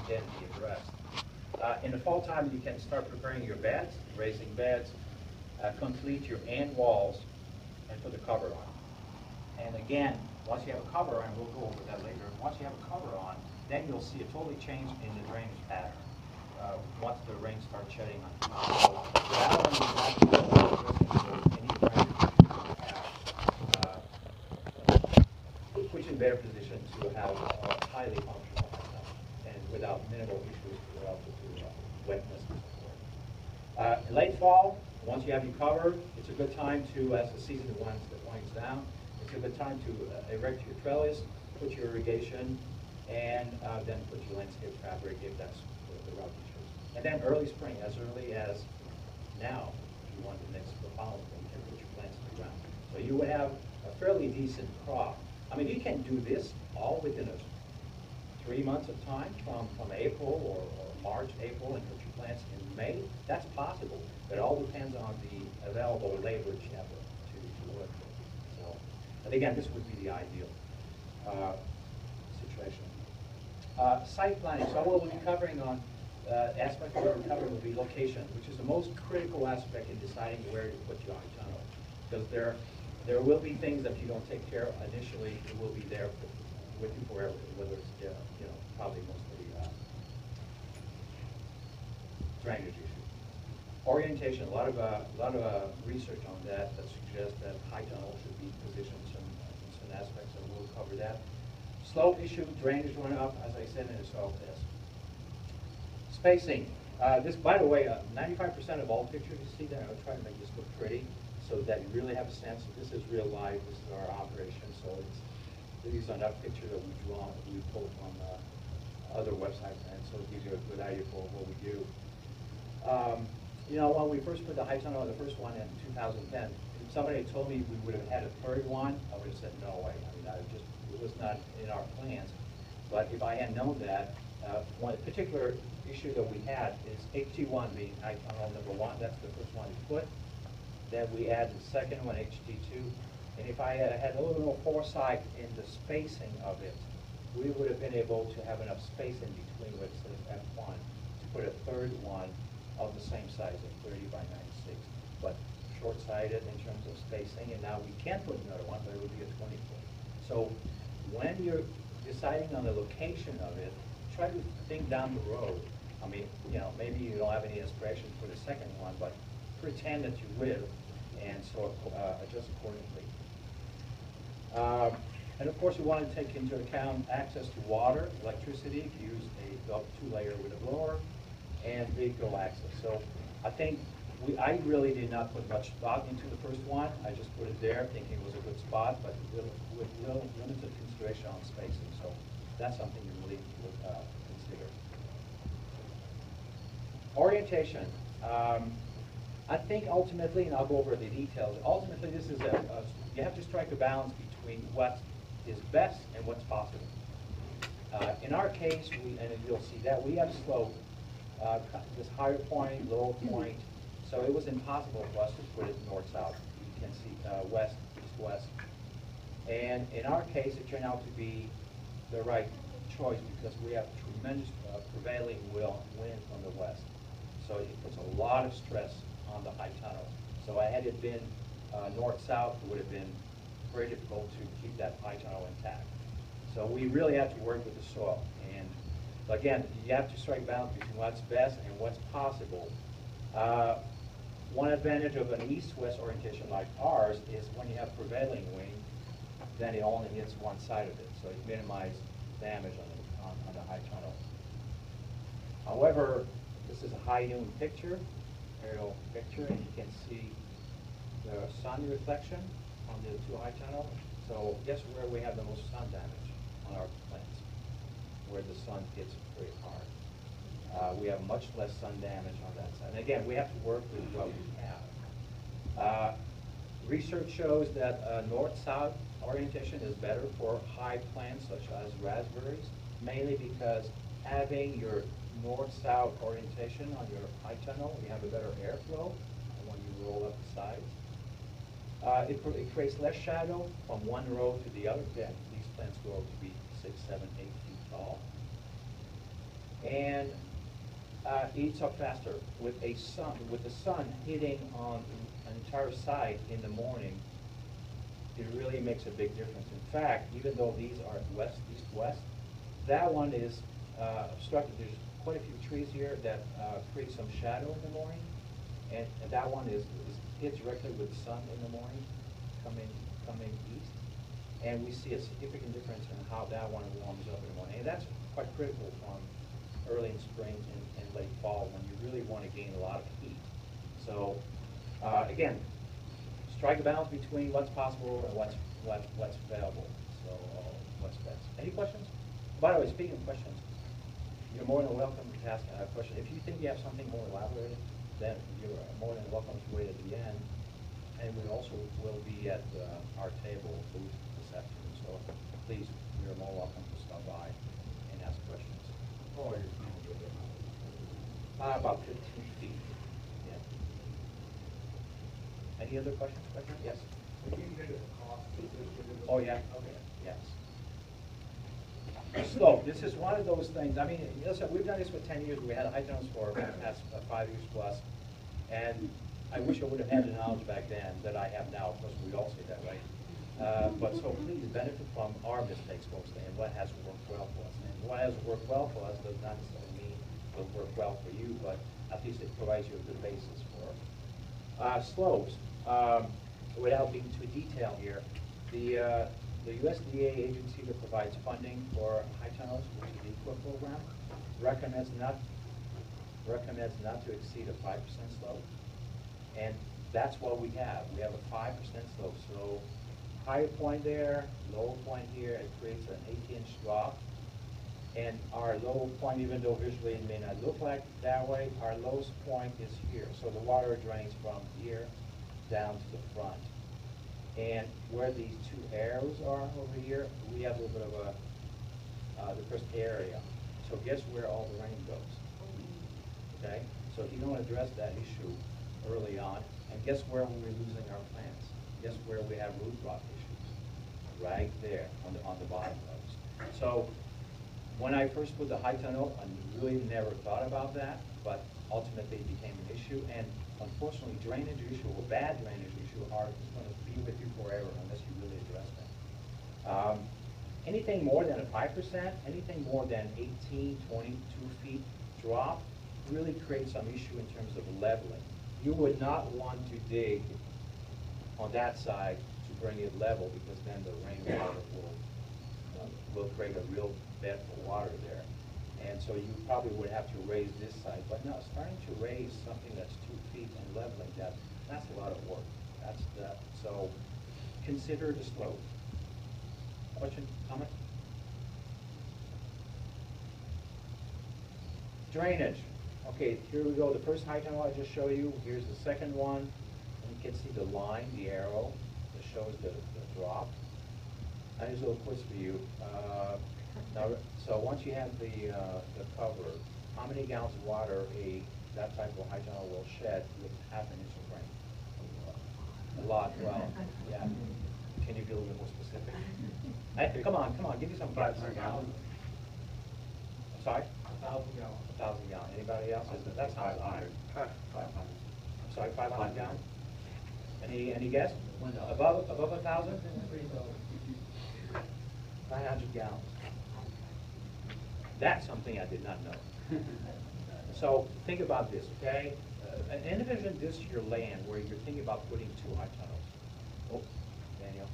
can be addressed. In the fall time, you can start preparing your beds, raising beds, complete your end walls, and put the cover on. And again, once you have a cover on, we'll go over that later, once you have a cover on, then you'll see a totally change in the drainage pattern once the rain starts shedding on you. So rather than any drainage puts you in a better position to have a highly functional system and without minimal issues relative to wetness and so forth. Late fall, once you have your cover, it's a good time to, as the season winds down, it's a good time to erect your trellis, put your irrigation, and then put your landscape fabric if that's the route you choose. And then early spring, as early as now, if you want the next following, you can put your plants in the ground. So you would have a fairly decent crop. I mean, you can do this all within 3 months of time from April or March, April, and put your plants in May. That's possible, but it all depends on the available labor you have to work with. So, and again, this would be the ideal situation. Site planning. So what we'll be covering on aspect of what we're covering will be location, which is the most critical aspect in deciding where to put your high tunnel. Because there will be things that if you don't take care of initially, it will be there with you forever, whether it's probably mostly drainage issue. Orientation. A lot of research on that suggests that high tunnel should be positioned in some aspects, and we'll cover that. Slope issue, drainage went up, as I said in the soil test. Spacing. This, by the way, 95% of all pictures you see there, I'll try to make this look pretty so that you really have a sense that this is real life, this is our operation. So these are not pictures that we draw, we pull from other websites, and so it gives you a good idea for what we do. When we first put the high tunnel, the first one in 2010, if somebody had told me we would have had a third one, I would have said no way. I mean, it was not in our plans. But if I had known that, one particular issue that we had is HT1 being high tunnel number 1. That's the first one we put. Then we added the second one, HT2. And if I had a little more foresight in the spacing of it, we would have been able to have enough space in between what says F1 to put a third one of the same size at 30 by 96. But short-sighted in terms of spacing, and now we can put another one, but it would be a 20-foot. So when you're deciding on the location of it, try to think down the road. I mean, maybe you don't have any inspiration for the second one, but pretend that you will, and so adjust accordingly. And of course, you want to take into account access to water, electricity, if you use a two-layer with a blower, and vehicle access. So I think I really did not put much thought into the first one. I just put it there thinking it was a good spot, but with limited consideration on spacing. So that's something you really would consider. Orientation. I think ultimately, and I'll go over the details, ultimately this is you have to strike a balance between what is best and what's possible. In our case, and you'll see that, we have slope, this higher point, lower point, so it was impossible for us to put it north-south. You can see west, east-west. And in our case, it turned out to be the right choice because we have tremendous prevailing wind from the west. So it puts a lot of stress on the high tunnel. So had it been north-south, it would have been very difficult to keep that high tunnel intact. So we really have to work with the soil. And again, you have to strike balance between what's best and what's possible. One advantage of an east-west orientation like ours is when you have prevailing wind, then it only hits one side of it, so it minimizes damage on the high tunnel. However, this is a high noon picture, aerial picture, and you can see the sun reflection on the two high tunnel. So guess where we have the most sun damage on our plants? Where the sun hits very hard. We have much less sun damage on that side. And again, we have to work with what we have. Research shows that north-south orientation is better for high plants such as raspberries, mainly because having your north-south orientation on your high tunnel, you have a better airflow when you roll up the sides. It creates less shadow from one row to the other. Again, these plants grow to be 6, 7, 8 feet tall. and eats up faster. With the sun hitting on an entire site in the morning, it really makes a big difference. In fact, even though these are west, east-west, that one is obstructed. There's quite a few trees here that create some shadow in the morning, and that one is hit directly with the sun in the morning, coming east, and we see a significant difference in how that one warms up in the morning. And that's quite critical from early in spring and late fall when you really want to gain a lot of heat. So again, strike a balance between what's possible and what's available. So what's best. Any questions? By the way, speaking of questions, you're more than welcome to ask a question. If you think you have something more elaborated, then you're more than welcome to wait at the end. And we also will be at our table booth this afternoon. So please, you're more welcome to stop by and ask questions. Oh, you're About 15 feet. Yeah. Any other questions? Yes. Oh, yeah. Okay. Yes. Slope. This is one of those things. I mean, listen, we've done this for 10 years. We had high tunnels for the past 5 years plus, and I wish I would have had the knowledge back then that I have now. Of course, we all say that, right? But so please benefit from our mistakes mostly and what has worked well for us. And what has worked well for us does not necessarily mean will work well for you, but at least it provides you a good basis for slopes. Without being too detailed here, the USDA agency that provides funding for high tunnels, which is the EQA program, recommends not to exceed a 5% slope. And that's what we have. We have a 5% slope. So higher point there, lower point here, it creates an 18-inch drop. And our low point, even though visually it may not look like that way, our lowest point is here. So the water drains from here down to the front. And where these two arrows are over here, we have a little bit of the first area. So guess where all the rain goes? Okay? So if you don't address that issue early on, and guess where we're losing our plants? Guess where we have root rot issues? Right there on the bottom rows. So when I first put the high tunnel, I really never thought about that, but ultimately it became an issue. And unfortunately, drainage issue or bad drainage issue are going to be with you forever unless you really address them. Anything more than a 5%, anything more than 18, 22 feet drop really creates some issue in terms of leveling. You would not want to dig on that side to bring it level because then the rainwater will create a real bed for water there. And so you probably would have to raise this side. But no, starting to raise something that's 2 feet and leveling that's a lot of work. So consider the slope. Question, comment? Drainage. Okay, here we go. The first high tunnel I just showed you. Here's the second one. And you can see the line, the arrow that shows the drop. And here's a little quiz for you. Now, so once you have the cover, how many gallons of water that type of high tunnel will shed with half an inch of rain? A lot. Well, yeah. Can you be a little bit more specific? Come on, give me some guess. 500 gallons. Sorry? 1,000 gallons. 1,000 gallons. Anybody else? That sounds high. 500. I'm sorry, 500 gallons? Any guess? $1. Above 1,000? 900 gallons. That's something I did not know. So think about this, okay? Envision this your land where you're thinking about putting 2 high tunnels. Oh, Daniel.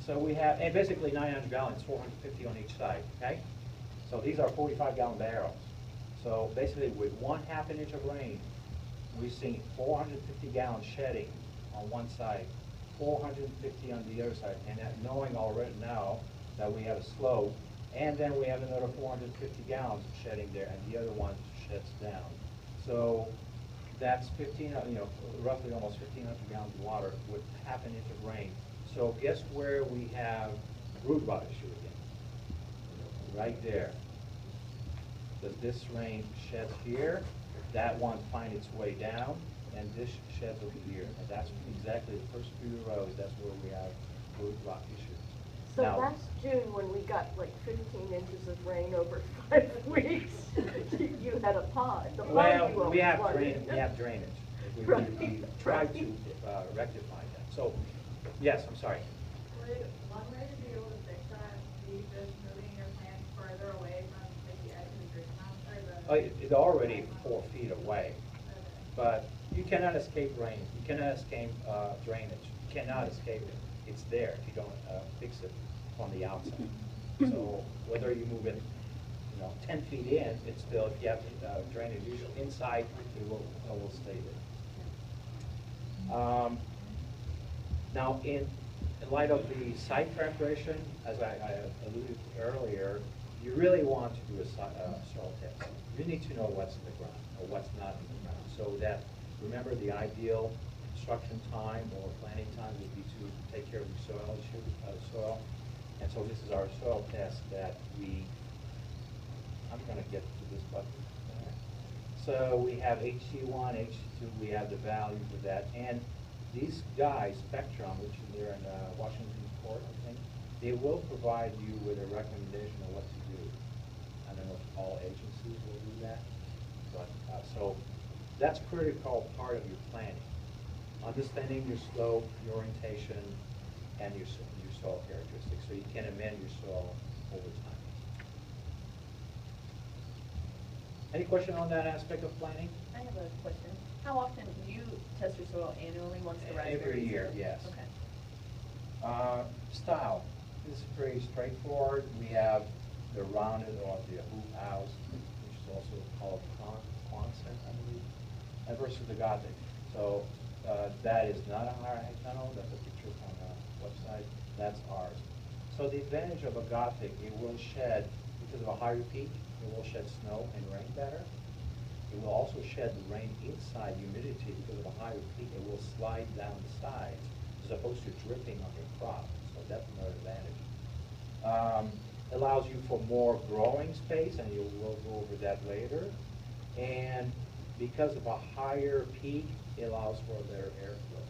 So we have, and basically 900 gallons, 450 on each side, okay? So these are 45-gallon barrels. So basically with 1/2 an inch of rain, we're seeing 450 gallons shedding on one side, 450 on the other side, and knowing already now that we have a slope, and then we have another 450 gallons shedding there, and the other one sheds down. So that's roughly almost 1,500 gallons of water with 1/2 an inch of rain. So guess where we have root rot issue again? Right there. Does this rain sheds here? That one finds its way down, and this sheds over here. And that's exactly the first few rows. That's where we have root rot issues. So Now, last June, when we got like 15 inches of rain over 5 weeks, you had a pond. The pond you Well, always we have wanted. drainage. We Right, tried to right. rectify that. So, yes, I'm sorry. One way to be able to fix that would be just moving your plants further away from like the edge of the green house or the. It's already 4 feet away, but you cannot escape rain. You cannot escape drainage. You cannot escape it. It's there if you don't fix it on the outside. So whether you move it, 10 feet in, it's still, if you have drainage usually inside, it will stay there. Now, in light of the site preparation, as I alluded to earlier, you really want to do a soil test. You need to know what's in the ground or what's not in the ground, so that, remember, the ideal construction time or planning time would be to take care of the soil. And so this is our soil test that I'm going to get to this button. So we have HC1, HC2, we have the values of that. And these guys, Spectrum, which is there in Washington Court, I think, they will provide you with a recommendation of what to do. I don't know if all agencies will do that, but so that's a critical part of your planning. Understanding your slope, your orientation, and your soil characteristics, so you can amend your soil over time. Any question on that aspect of planning? I have a question. How often do you test your soil annually once the raspberries? Every year, yes. Okay. Style. This is pretty straightforward. We have the rounded or the hoop house, which is also called Quonset, I believe, and versus the Gothic. So that is not a higher height tunnel. That's a picture from the website. That's ours. So the advantage of a Gothic, it will shed, because of a higher peak, it will shed snow and rain better. It will also shed the rain inside humidity because of a higher peak. It will slide down the sides as opposed to dripping on your crop. So that's another advantage. Allows you for more growing space, and we'll go over that later. And because of a higher peak, it allows for better airflow.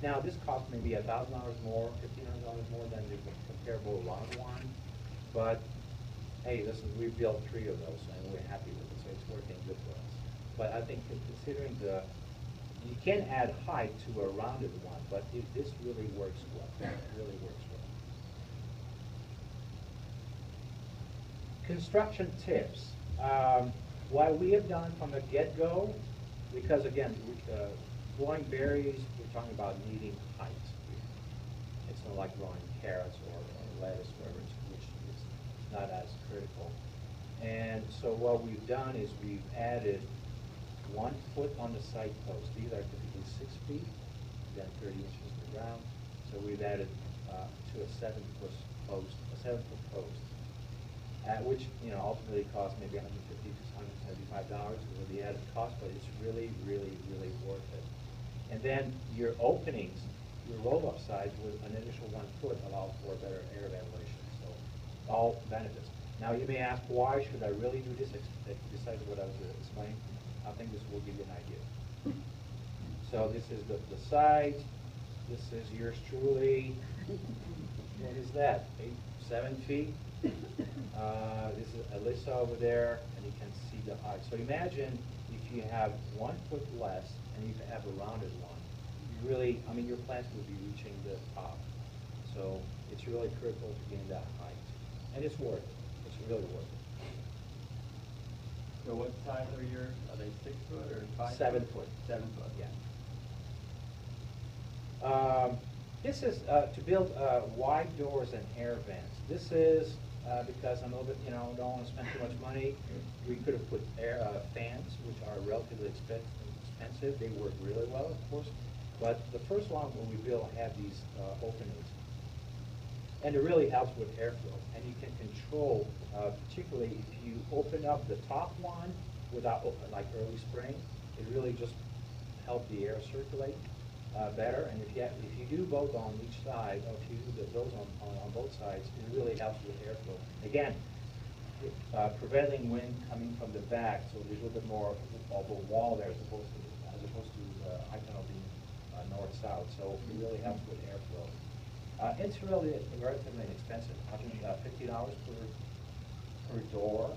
Now, this costs maybe $1,000 more, $1,500 more than the comparable round one, but hey, we built 3 of those, and we're happy with it, so it's working good for us. But I think considering you can add height to a rounded one, but this really works well. It really works well. Construction tips. What we have done from the get-go, because again, growing berries, we're talking about needing height. It's not like growing carrots or lettuce, which is not as critical. And so what we've done is we've added 1 foot on the side post. These are typically 6 feet, then 30 inches to the ground. So we've added to a 7-foot post, which ultimately costs maybe $150 to $175 for the added cost, but it's really, really, really worth it. And then your openings, your roll-up sides with an initial 1 foot allow for better air ventilation. So all benefits. Now you may ask, why should I really do this? Besides what I was explaining, I think this will give you an idea. So this is the side. This is yours truly. What is that? 7 feet. This is Alyssa over there, and you can see the height. So imagine if you have 1 foot less, and you have a rounded one. You really, your plants will be reaching the top. So it's really critical to gain that height, and it's worth it. It's really worth it. So what size are yours? Are they 6 foot or 5 7 foot. 7 foot. Yeah. This is to build wide doors and air vents. This is because I'm a little bit, don't want to spend too much money. We could have put air fans, which are relatively expensive. They work really well, of course. But the first one when we built had these openings. And it really helps with airflow. And you can control, particularly if you open up the top one without, like early spring, it really just helps the air circulate better. And if you do both on each side, or if you do those on both sides, it really helps with airflow. Again, preventing wind coming from the back, so there's a little bit more of a wall there as opposed to high tunnel being north-south. So it really helps with airflow. It's really relatively inexpensive. I think $50 per door.